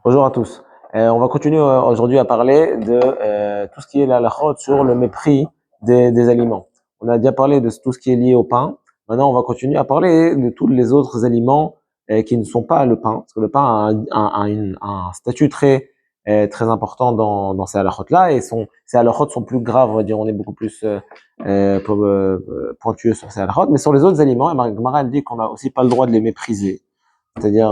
Bonjour à tous. On va continuer aujourd'hui à parler de tout ce qui est la halachot sur le mépris des aliments. On a déjà parlé de tout ce qui est lié au pain. Maintenant, on va continuer à parler de tous les autres aliments qui ne sont pas le pain, parce que le pain a un statut très important dans ces halachot-là, et ces halachot sont plus graves, on va dire, on est beaucoup plus pointueux sur ces halachot. Mais sur les autres aliments, Gemara elle dit qu'on n'a aussi pas le droit de les mépriser. C'est-à-dire,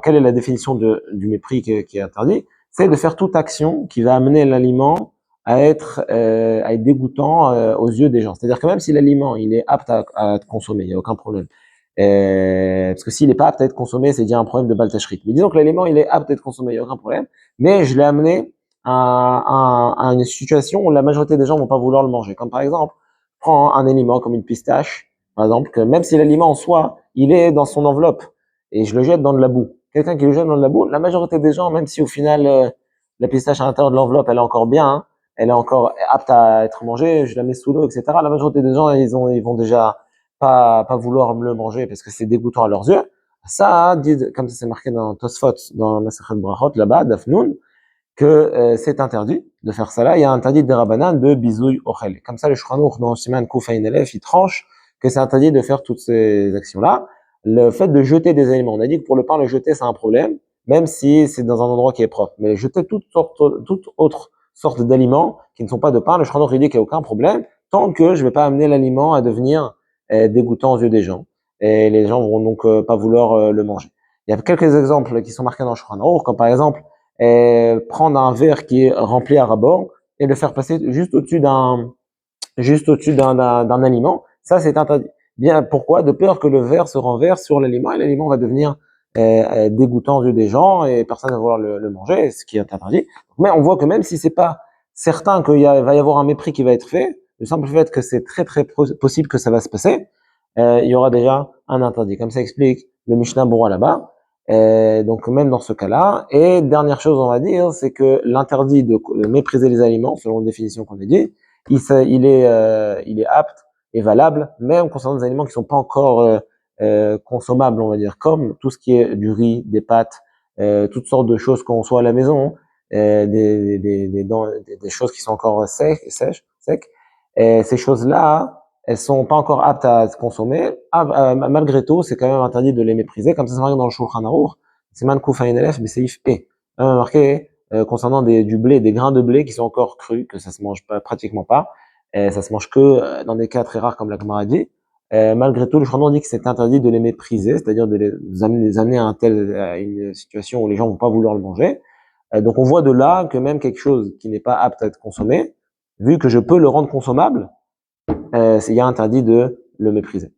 quelle est la définition du mépris qui est interdit? C'est de faire toute action qui va amener l'aliment à être dégoûtant aux yeux des gens. C'est-à-dire que même si l'aliment il est apte à être consommé, il n'y a aucun problème. Parce que s'il n'est pas apte à être consommé, c'est déjà un problème de baltachrit. Mais disons que l'aliment il est apte à être consommé, il n'y a aucun problème. Mais je l'ai amené à une situation où la majorité des gens vont pas vouloir le manger. Comme par exemple, prends un aliment comme une pistache, par exemple, que même si l'aliment en soi, il est dans son enveloppe, et je le jette dans de la boue. Quelqu'un qui le jette dans de la boue, la majorité des gens, même si au final la pistache à l'intérieur de l'enveloppe, elle est encore bien, hein, elle est encore apte à être mangée, je la mets sous l'eau, etc. La majorité des gens, ils vont déjà pas vouloir me le manger parce que c'est dégoûtant à leurs yeux. Ça, comme ça c'est marqué dans Tosfot, dans Masechet Brachot, là-bas, Dafnoun, que c'est interdit de faire ça là. Il y a interdit des rabanan de bisouille ochel. Comme ça, le Shulchan Aruch dans Siman Kuf Ayin Elef, il tranche que c'est interdit de faire toutes ces actions-là. Le fait de jeter des aliments, on a dit que pour le pain, le jeter, c'est un problème, même si c'est dans un endroit qui est propre. Mais jeter toute autre sorte d'aliments qui ne sont pas de pain, le Shulchan Aruch dit qu'il n'y a aucun problème, tant que je ne vais pas amener l'aliment à devenir dégoûtant aux yeux des gens. Et les gens vont donc pas vouloir le manger. Il y a quelques exemples qui sont marqués dans le Shulchan Aruch, comme par exemple, prendre un verre qui est rempli à ras-bord et le faire passer juste au-dessus d'un aliment, ça c'est interdit. Bien, pourquoi? De peur que le verre se renverse sur l'aliment et l'aliment va devenir dégoûtant aux yeux des gens et personne ne va vouloir le manger, ce qui est interdit. Mais on voit que même si c'est pas certain va y avoir un mépris qui va être fait, le simple fait que c'est très possible que ça va se passer, il y aura déjà un interdit. Comme ça explique le Mishnah Berurah là-bas. Donc même dans ce cas-là. Et dernière chose, on va dire, c'est que l'interdit de mépriser les aliments, selon la définition qu'on a dit, il est apte et valable, même concernant des aliments qui sont pas encore consommables, on va dire, comme tout ce qui est du riz, des pâtes, toutes sortes de choses qu'on soit à la maison, des choses qui sont encore sèches. Et ces choses-là, elles sont pas encore aptes à se consommer. Malgré tout, c'est quand même interdit de les mépriser, comme ça c'est marqué dans le Shulchan Aruch, c'est man kouf ayin elef, beseif e. Marqué concernant du blé, des grains de blé qui sont encore crus, que ça se mange pas, pratiquement pas, et ça se mange que dans des cas très rares comme la Gemara dit. Malgré tout, le Shulchan Aruch dit que c'est interdit de les mépriser, c'est-à-dire de les amener à une situation où les gens vont pas vouloir le manger. Donc on voit de là que même quelque chose qui n'est pas apte à être consommé, vu que je peux le rendre consommable, il y a interdit de le mépriser.